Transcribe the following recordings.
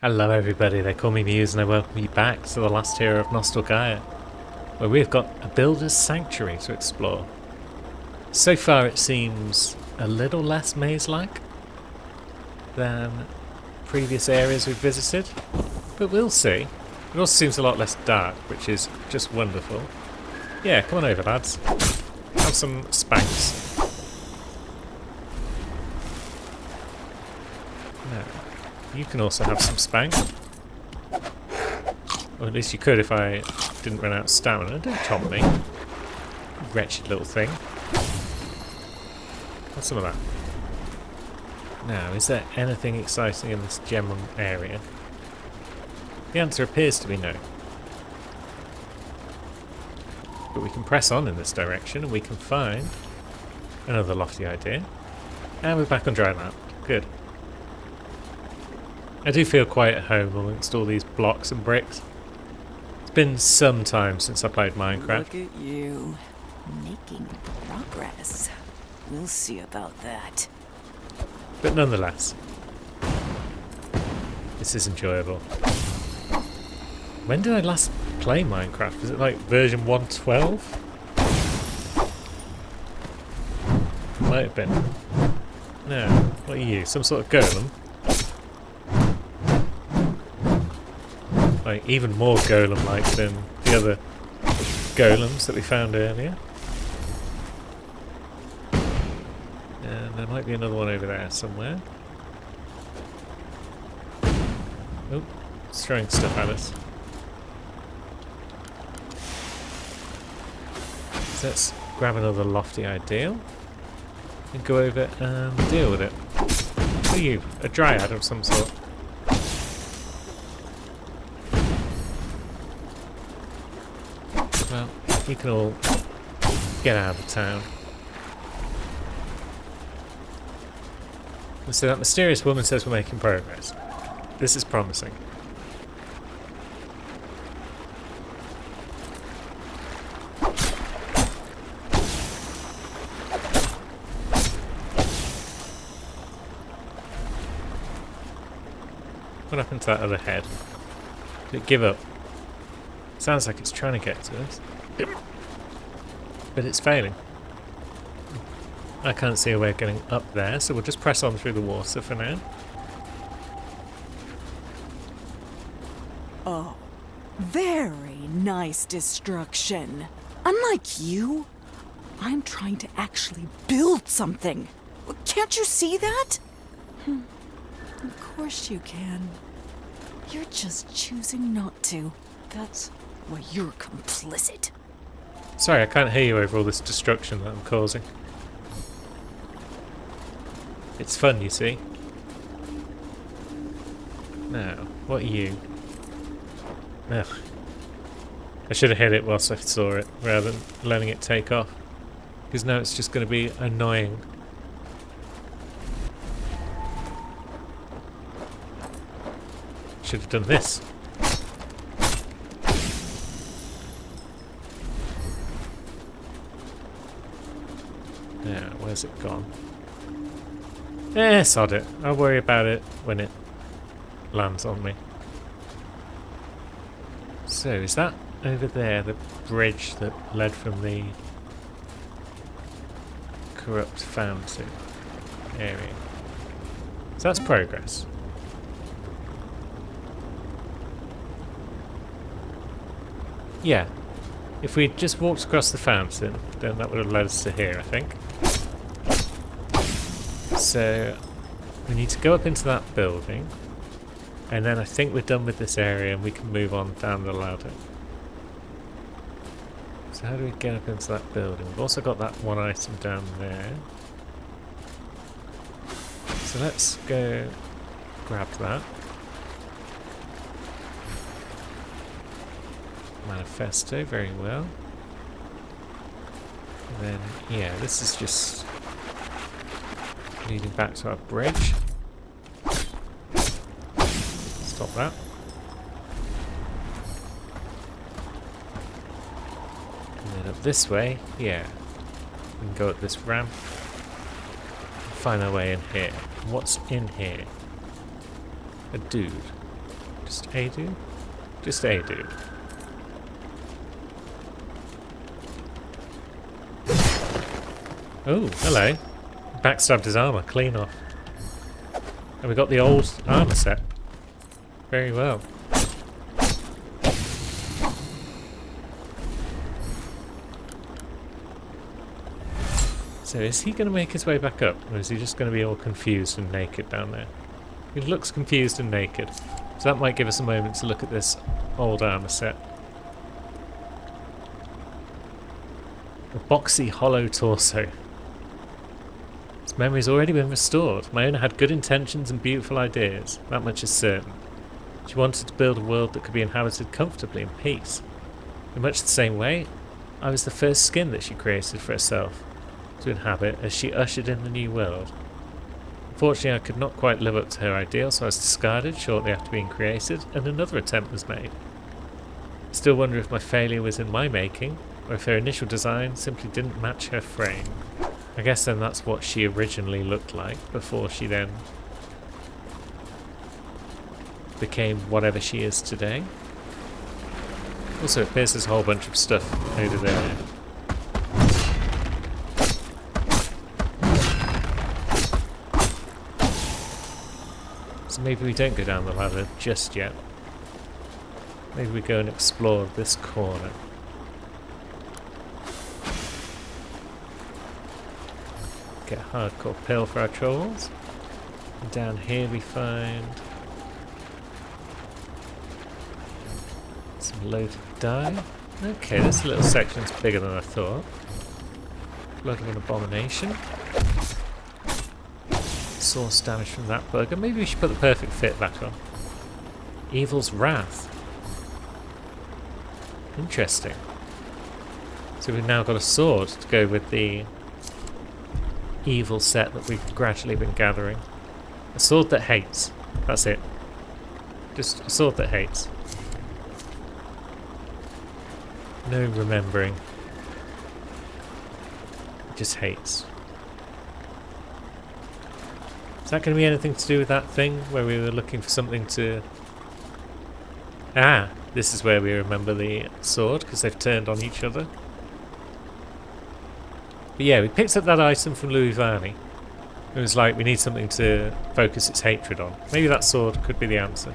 Hello everybody, they call me Muse and I welcome you back to the last tier of Nostalgaia, where we've got a builder's sanctuary to explore. So far it seems a little less maze-like than previous areas we've visited, but we'll see. It also seems a lot less dark, which is just wonderful. Yeah, come on over lads. Have some spanks. No. You can also have some spank. Or at least you could if I didn't run out of stamina. Don't taunt me. Wretched little thing. Have some of that. Now, is there anything exciting in this general area? The answer appears to be no. But we can press on in this direction and we can find another lofty idea. And we're back on dry land. Good. I do feel quite at home amongst all these blocks and bricks. It's been some time since I played Minecraft. Look at you, making progress. We'll see about that. But nonetheless, this is enjoyable. When did I last play Minecraft? Was it like version 1.12? Might have been. No, what are you? Some sort of golem? Like, even more golem-like than the other golems that we found earlier. And there might be another one over there somewhere. Oh, it's throwing stuff at us. So let's grab another lofty ideal and go over and deal with it. Who are you? A dryad of some sort? Well, you can all get out of town. So that mysterious woman says we're making progress. This is promising. What happened to that other head? Did it give up? Sounds like it's trying to get to us. But it's failing. I can't see a way of getting up there, so we'll just press on through the water for now. Oh, very nice destruction. Unlike you, I'm trying to actually build something. Can't you see that? Of course you can. You're just choosing not to. That's why you're complicit. Sorry, I can't hear you over all this destruction that I'm causing. It's fun, you see. Now, what are you? Ugh. I should have hit it whilst I saw it, rather than letting it take off. Because now it's just going to be annoying. Should have done this. Now, where's it gone? Sod it. I'll worry about it when it lands on me. So, is that over there the bridge that led from the corrupt fountain area? So that's progress. Yeah. If we'd just walked across the fountain, then that would have led us to here, I think. So, we need to go up into that building, and then I think we're done with this area and we can move on down the ladder. So how do we get up into that building? We've also got that one item down there. So let's go grab that. Manifesto, very well. And then, yeah, this is just leading back to our bridge. Stop that. And then up this way, yeah. We can go up this ramp. Find our way in here. What's in here? A dude. Just a dude? Just a dude. Oh, hello. Backstabbed his armour, clean off. And we got the old armour set. Very well. So is he going to make his way back up, or is he just going to be all confused and naked down there? He looks confused and naked, so that might give us a moment to look at this old armour set. A boxy, hollow torso. His memory's already been restored. My owner had good intentions and beautiful ideas, that much is certain. She wanted to build a world that could be inhabited comfortably in peace. In much the same way, I was the first skin that she created for herself to inhabit as she ushered in the new world. Unfortunately, I could not quite live up to her ideal, so I was discarded shortly after being created, and another attempt was made. I still wonder if my failure was in my making, or if her initial design simply didn't match her frame. I guess then that's what she originally looked like, before she then became whatever she is today. Also, it appears there's a whole bunch of stuff over there. So maybe we don't go down the ladder just yet. Maybe we go and explore this corner. Get a hardcore pill for our trolls. And down here we find some loaded dye. Okay, this little section's bigger than I thought. Blood of an abomination. Source damage from that bugger. Maybe we should put the perfect fit back on. Evil's Wrath. Interesting. So we've now got a sword to go with the evil set that we've gradually been gathering. A sword that hates. That's it. Just a sword that hates. No remembering. It just hates. Is that going to be anything to do with that thing where we were looking for something to... Ah, this is where we remember the sword, because they've turned on each other. But yeah, we picked up that item from Louis Varney. It was like, we need something to focus its hatred on. Maybe that sword could be the answer.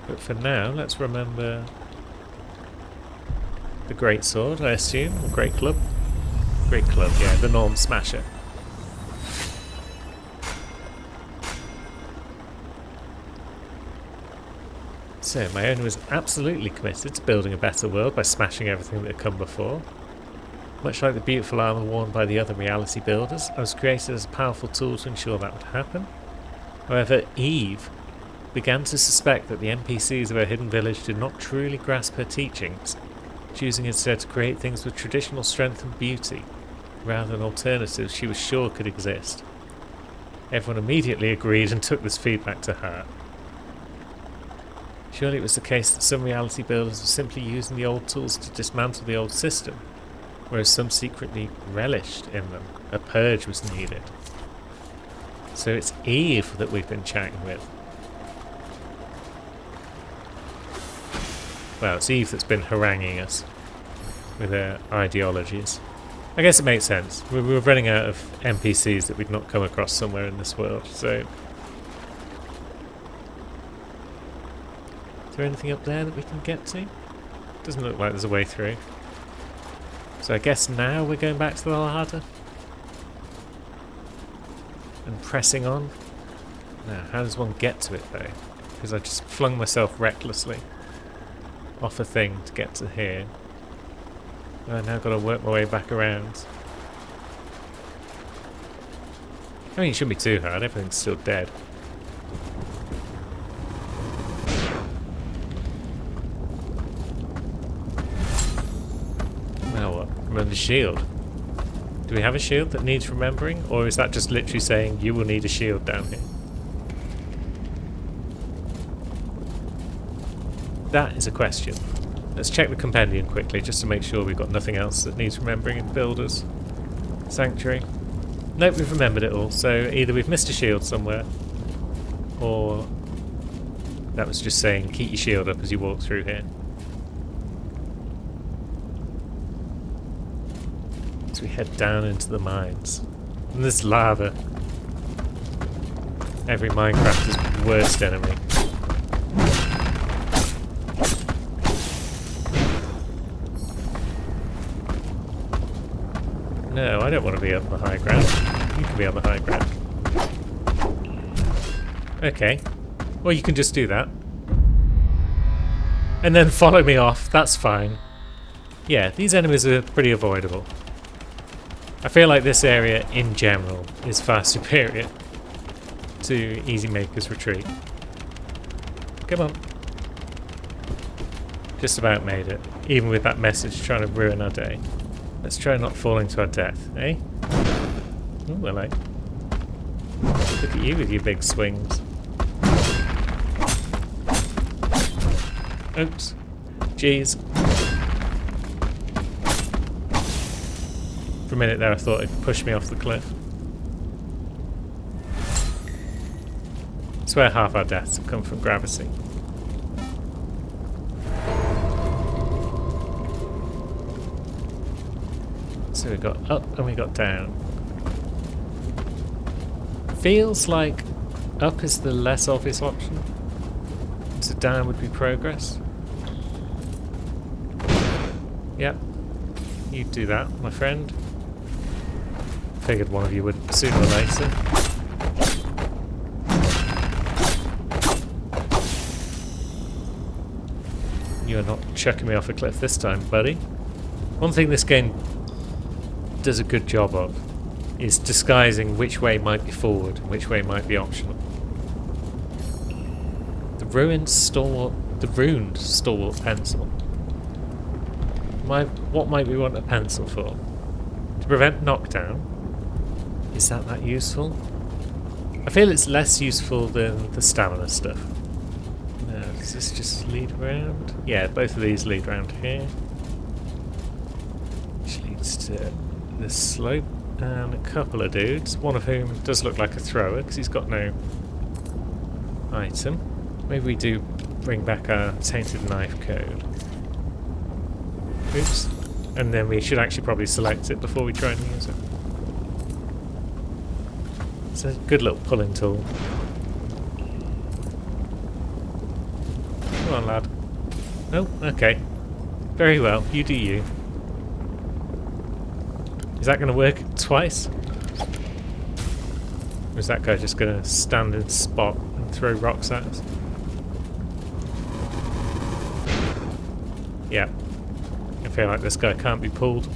But for now, let's remember the Great Sword, I assume, or Great Club. Great Club, yeah, the Norm Smasher. So, my owner was absolutely committed to building a better world by smashing everything that had come before. Much like the beautiful armour worn by the other reality builders, I was created as a powerful tool to ensure that would happen. However, Eve began to suspect that the NPCs of her hidden village did not truly grasp her teachings, choosing instead to create things with traditional strength and beauty, rather than alternatives she was sure could exist. Everyone immediately agreed and took this feedback to heart. Surely it was the case that some reality builders were simply using the old tools to dismantle the old system, whereas some secretly relished in them. A purge was needed. So it's Eve that we've been chatting with. Well, it's Eve that's been haranguing us with her ideologies. I guess it makes sense. We were running out of NPCs that we'd not come across somewhere in this world, so... Is there anything up there that we can get to? Doesn't look like there's a way through. So I guess now we're going back to the ladder? And pressing on? Now, how does one get to it though? Because I just flung myself recklessly off a thing to get to here. And I've now got to work my way back around. I mean, it shouldn't be too hard, everything's still dead. Now what? Remember the shield. Do we have a shield that needs remembering? Or is that just literally saying you will need a shield down here? That is a question. Let's check the compendium quickly just to make sure we've got nothing else that needs remembering in Builder's Sanctuary. Nope, we've remembered it all. So either we've missed a shield somewhere, or That was just saying keep your shield up as you walk through here. As we head down into the mines. And there's lava. Every Minecrafter's worst enemy. No, I don't want to be on the high ground. You can be on the high ground. Okay. Well, you can just do that. And then follow me off. That's fine. Yeah, these enemies are pretty avoidable. I feel like this area, in general, is far superior to Easy Maker's Retreat. Come on. Just about made it. Even with that message trying to ruin our day. Let's try not falling to our death, eh? Oh, hello. Look at you with your big swings. Oops. Jeez. For a minute there I thought it'd push me off the cliff. I swear half our deaths have come from gravity. So we got up and we got down. Feels like up is the less obvious option. So down would be progress. Yep. You do that, my friend. Figured one of you would sooner or later. You're not chucking me off a cliff this time, buddy. One thing this game does a good job of is disguising which way might be forward and which way might be optional. The ruined stalwart pencil. What might we want a pencil for? To prevent knockdown? Is that useful? I feel it's less useful than the stamina stuff. No, does this just lead around? Yeah, both of these lead around here. Which leads to the slope and a couple of dudes, one of whom does look like a thrower because he's got no item. Maybe we do bring back our tainted knife code. Oops. And then we should actually probably select it before we try and use it. It's a good little pulling tool. Come on, lad. Oh, okay. Very well, you do you. Is that going to work twice? Or is that guy just going to stand in spot and throw rocks at us? Yeah. I feel like this guy can't be pulled.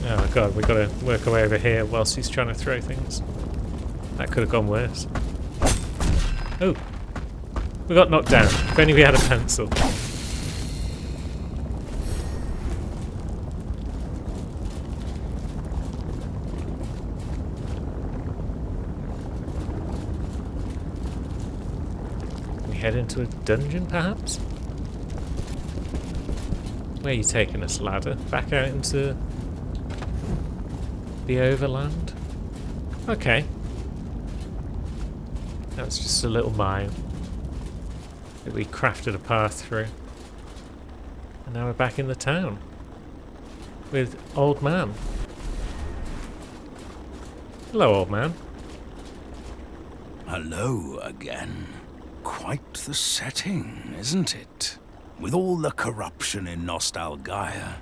Oh my god, we've got to work our way over here whilst he's trying to throw things. That could have gone worse. Oh! We got knocked down. If only we had a pencil. We head into a dungeon, perhaps? Where are you taking us, ladder? Back out into the overland? Okay. That's just a little mine that we crafted a path through. And now we're back in the town with Old Man. Hello, Old Man. Hello again. Quite the setting, isn't it? With all the corruption in Nostalgaia,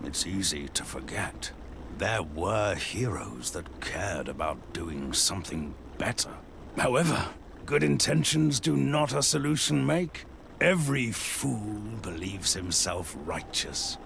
it's easy to forget. There were heroes that cared about doing something better. However, good intentions do not a solution make. Every fool believes himself righteous.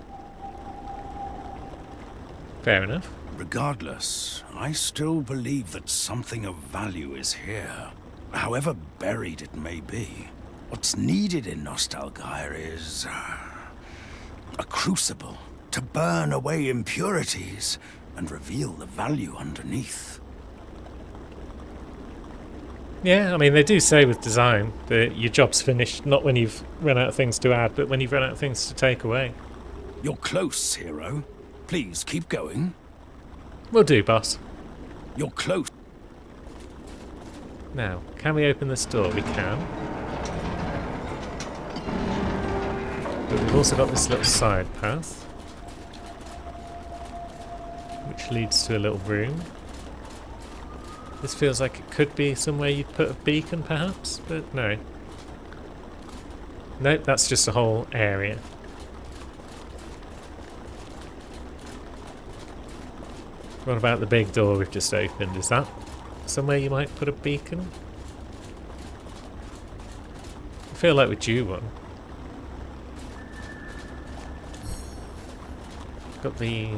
Fair enough. Regardless, I still believe that something of value is here. However buried it may be, what's needed in Nostalgaia is a crucible to burn away impurities and reveal the value underneath. Yeah, I mean, they do say with design that your job's finished not when you've run out of things to add, but when you've run out of things to take away. You're close, hero. Please keep going. Will do, boss. You're close. Now, can we open this door? We can. But we've also got this little side path, which leads to a little room. This feels like it could be somewhere you'd put a beacon, perhaps, but no. Nope, that's just a whole area. What about the big door we've just opened? Is that somewhere you might put a beacon? I feel like we're due one. Got the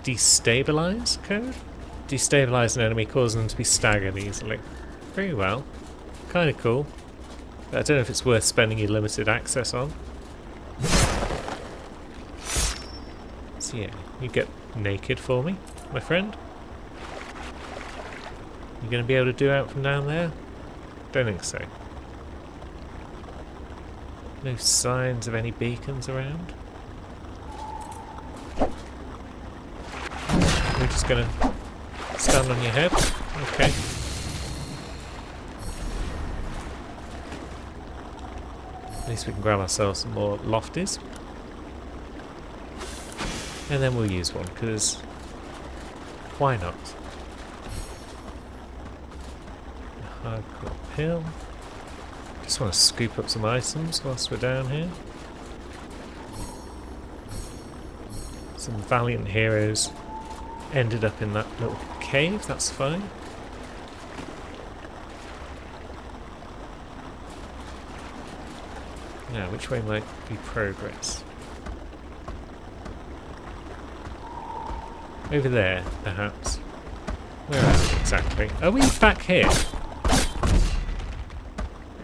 destabilize code? Destabilize an enemy, causing them to be staggered easily. Very well. Kind of cool. But I don't know if it's worth spending your limited access on. So yeah, you get naked for me, my friend. You gonna be able to do out from down there? Don't think so. No signs of any beacons around. We're just gonna stand on your head. Okay. At least we can grab ourselves some more lofties. And then we'll use one, because why not? Hardcore pill. Just want to scoop up some items whilst we're down here. Some valiant heroes ended up in that little cave, that's fine. Now, which way might be progress? Over there, perhaps. Where are we exactly? Are we back here?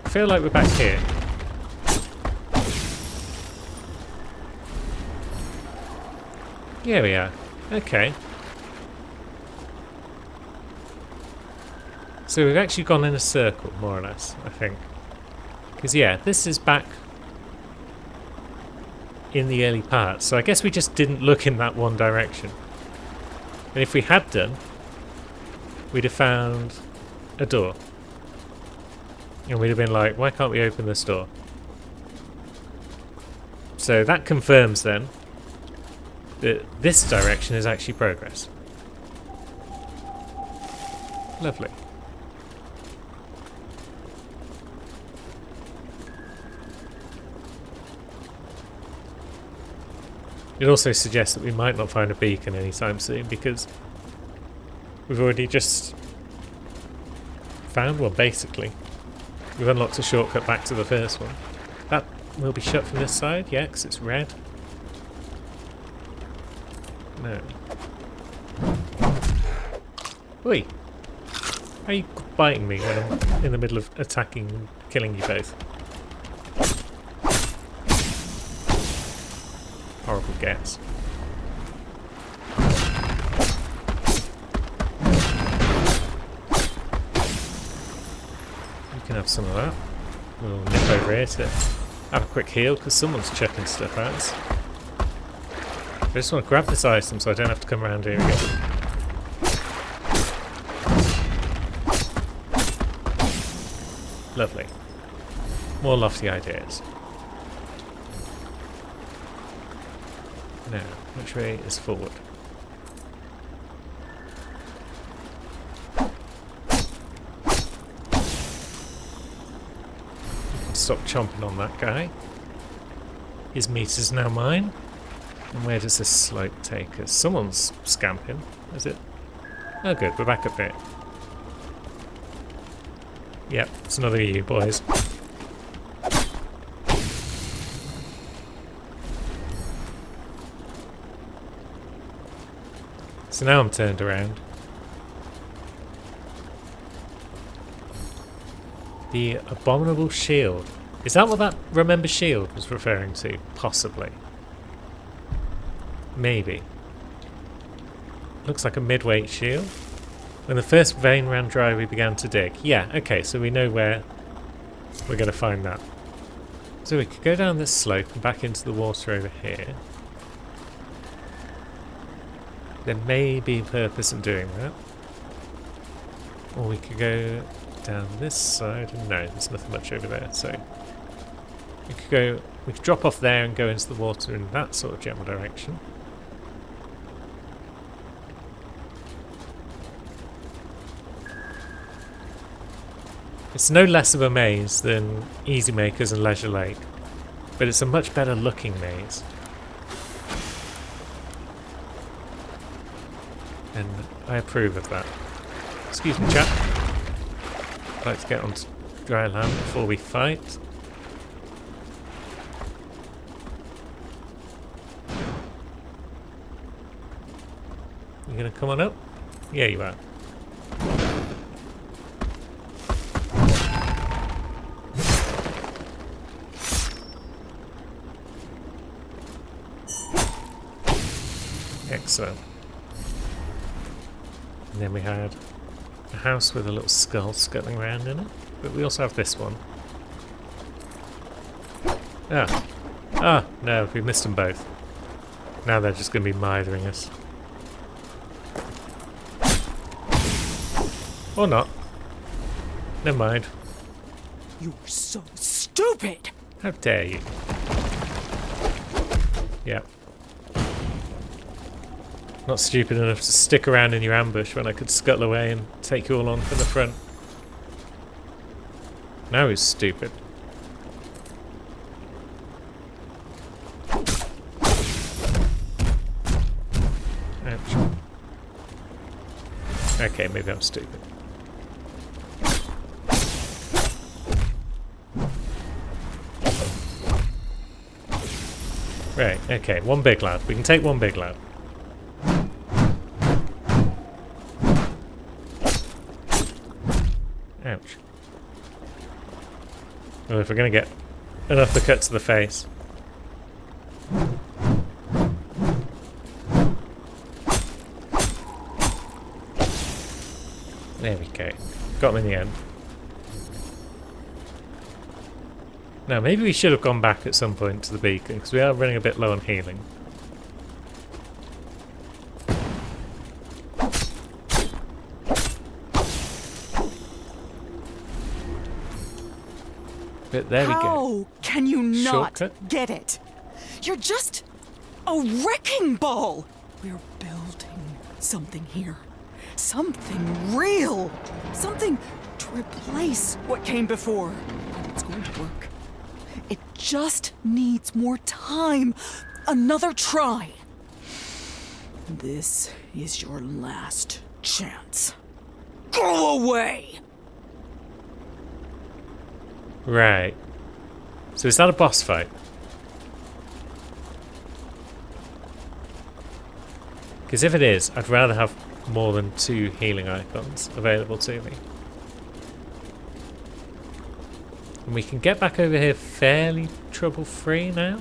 I feel like we're back here. Yeah, we are. Okay. So we've actually gone in a circle, more or less, I think. Because, yeah, this is back in the early part. So I guess we just didn't look in that one direction. And if we had done, we'd have found a door. And we'd have been like, why can't we open this door? So that confirms then that this direction is actually progress. Lovely. It also suggests that we might not find a beacon anytime soon because we've already just found one, basically. We've unlocked a shortcut back to the first one. That will be shut from this side, yeah, because it's red. No. Oi! How are you biting me when I'm in the middle of attacking and killing you both? Horrible guess. You can have some of that. We'll nip over here to have a quick heal because someone's chucking stuff at us. I just want to grab this item so I don't have to come around here again. Lovely. More lofty ideas. Now, which way is forward? Stop chomping on that guy. His meat is now mine. And where does this slope take us? Someone's scamping, is it? Oh good, we're back up here. Yep, it's another you boys. So now I'm turned around. The abominable shield. Is that what that remember shield was referring to? Possibly. Maybe. Looks like a midweight shield. When the first vein ran dry, we began to dig. Yeah, okay, so we know where we're going to find that. So we could go down this slope and back into the water over here. There may be purpose in doing that. Or we could go down this side. No, there's nothing much over there, so we could drop off there and go into the water in that sort of general direction. It's no less of a maze than Easy Makers and Leisure Lake, but it's a much better looking maze. And I approve of that. Excuse me, chap. I'd like to get onto dry land before we fight. You gonna come on up? Yeah, you are. Excellent. And then we had a house with a little skull scuttling around in it. But we also have this one. No, we missed them both. Now they're just going to be mithering us. Or not. Never mind. You're so stupid! How dare you? Yeah. Not stupid enough to stick around in your ambush when I could scuttle away and take you all on from the front. Now he's stupid. Ouch. Okay, maybe I'm stupid. Right, okay, one big lad. We can take one big lad. Ouch. Well, if we're going to get an uppercut to the face. There we go. Got him in the end. Now, maybe we should have gone back at some point to the beacon, because we are running a bit low on healing. But there we go. How can you not Shortcut? get it? You're just a wrecking ball! We're building something here. Something real! Something to replace what came before. And it's going to work. It just needs more time. Another try. This is your last chance. Go away! Right. So is that a boss fight? Because if it is, I'd rather have more than 2 healing icons available to me. And we can get back over here fairly trouble-free now.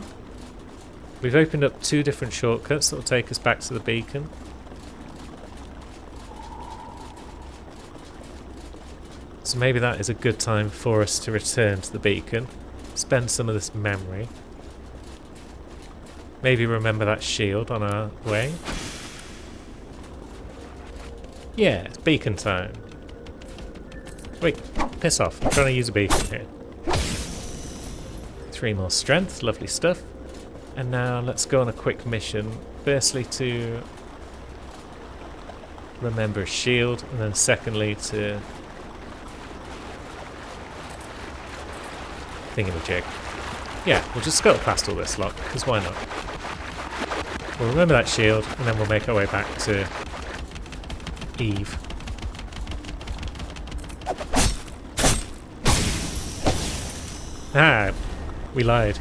We've opened up 2 different shortcuts that will take us back to the beacon. So maybe that is a good time for us to return to the beacon, spend some of this memory. Maybe remember that shield on our way. Yeah, it's beacon time. Wait, piss off. I'm trying to use a beacon here. 3 more strength, lovely stuff. And now let's go on a quick mission. Firstly to remember a shield, and then secondly to thingamajig. Yeah, we'll just scuttle past all this lot, because why not? We'll remember that shield, and then we'll make our way back to Eve. Ah, we lied.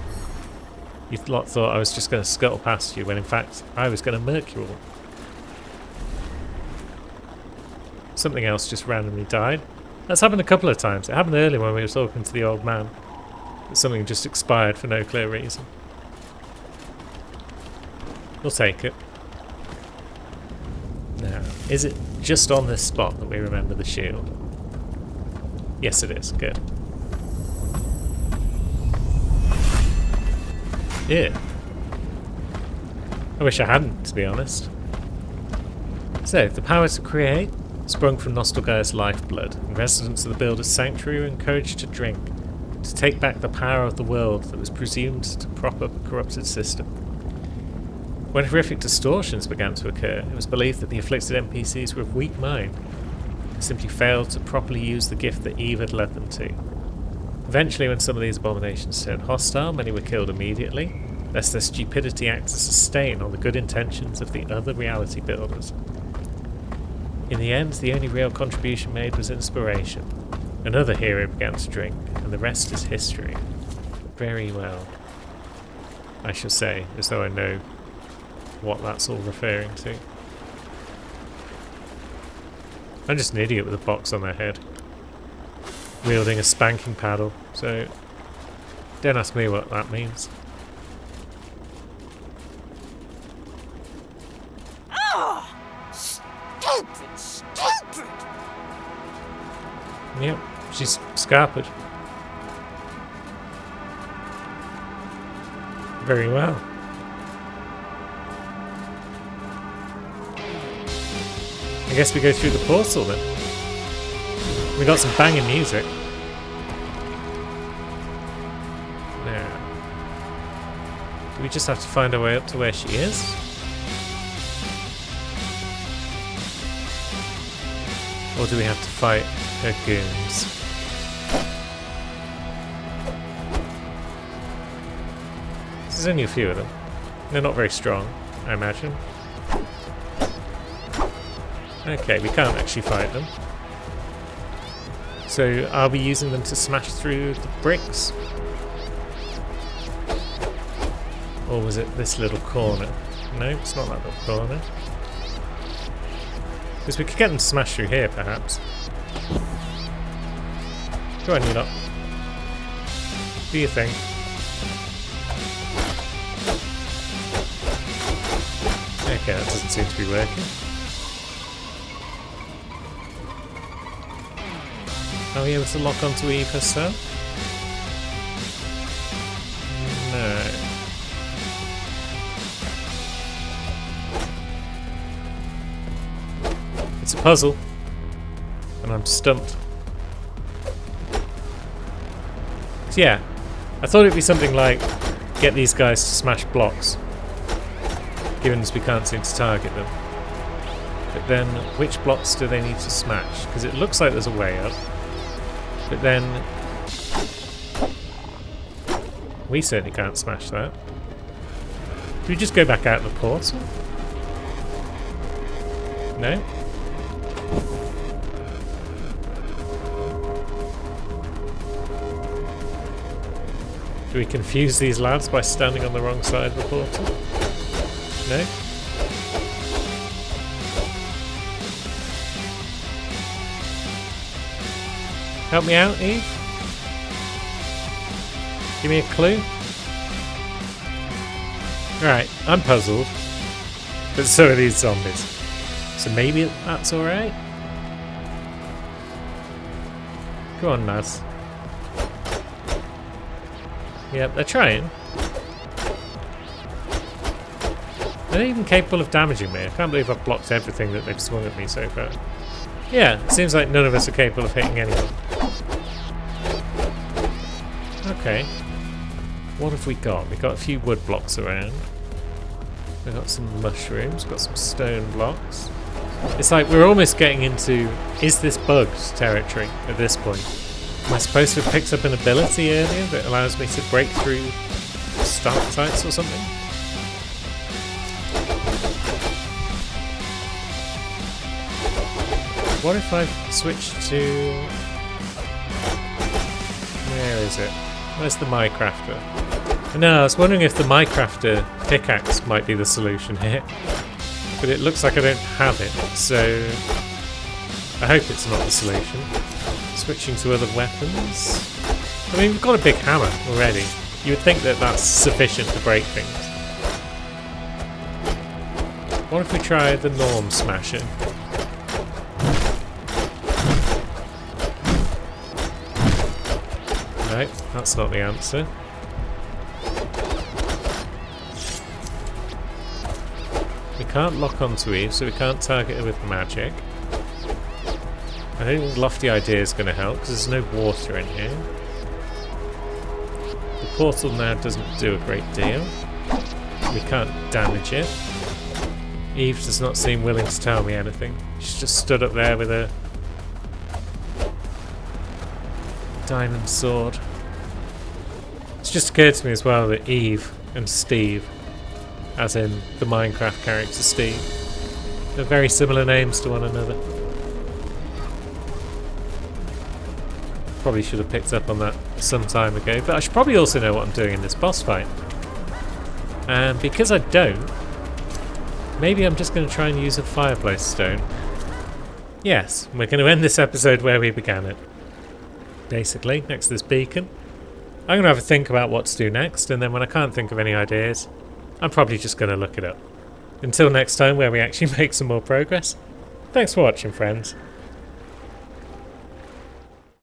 You lot thought I was just going to scuttle past you, when in fact I was going to murk you all. Something else just randomly died. That's happened a couple of times. It happened earlier when we were talking to the old man. Something just expired for no clear reason. We'll take it. Now, is it just on this spot that we remember the shield? Yes, it is. Good. Yeah. I wish I hadn't, to be honest. So, the power to create sprung from Nostalgaia's lifeblood, and residents of the Builder's Sanctuary were encouraged to drink, to take back the power of the world that was presumed to prop up a corrupted system. When horrific distortions began to occur, it was believed that the afflicted NPCs were of weak mind, and simply failed to properly use the gift that Eve had led them to. Eventually, when some of these abominations turned hostile, many were killed immediately, lest their stupidity act as a stain on the good intentions of the other reality builders. In the end, the only real contribution made was inspiration. Another hero began to drink, and the rest is history. Very well, I shall say, as though I know what that's all referring to. I'm just an idiot with a box on their head, wielding a spanking paddle, so don't ask me what that means. Stupid! Yep, she's scarpered. Very well. I guess we go through the portal then. We got some banging music. Now, do we just have to find our way up to where she is? Or do we have to fight her goons? There's only a few of them. They're not very strong, I imagine. Okay, we can't actually fight them. So, are we using them to smash through the bricks? Or was it this little corner? No, it's not that little corner. Because we could get them to smash through here, perhaps. Go on, you lot. Do your thing. Okay, that doesn't seem to be working. Are we able to lock onto Eve herself? No. It's a puzzle. And I'm stumped. So yeah, I thought it'd be something like get these guys to smash blocks, given as we can't seem to target them. But then, which blocks do they need to smash? Because it looks like there's a way up. But then, we certainly can't smash that. Do we just go back out of the portal? No? Do we confuse these lads by standing on the wrong side of the portal? No? Help me out, Eve? Give me a clue? Right, I'm puzzled. But so are these zombies. So maybe that's alright? Go on, lads. Yep, they're trying. They're not even capable of damaging me. I can't believe I've blocked everything that they've swung at me so far. Yeah, it seems like none of us are capable of hitting anyone. Okay. What have we got? We've got a few wood blocks around. We've got some mushrooms, got some stone blocks. It's like we're almost getting into is this bugged territory at this point. Am I supposed to have picked up an ability earlier that allows me to break through stalactites or something? What if I switch to... Where is it? Where's the Minecrafter? No, I was wondering if the Minecrafter pickaxe might be the solution here. But it looks like I don't have it, so... I hope it's not the solution. Switching to other weapons. I mean, we've got a big hammer already. You would think that that's sufficient to break things. What if we try the Norm Smasher? No, that's not the answer. We can't lock onto Eve, so we can't target her with magic. I don't think Lofty Idea is going to help, because there's no water in here. The portal now doesn't do a great deal. We can't damage it. Eve does not seem willing to tell me anything. She's just stood up there with a diamond sword. It's just occurred to me as well that Eve and Steve, as in the Minecraft character Steve, they're very similar names to one another. Probably should have picked up on that some time ago, but I should probably also know what I'm doing in this boss fight. And because I don't, maybe I'm just going to try and use a fireplace stone. Yes, we're going to end this episode where we began it. Basically, next to this beacon. I'm going to have a think about what to do next, and then when I can't think of any ideas, I'm probably just going to look it up. Until next time, where we actually make some more progress. Thanks for watching, friends.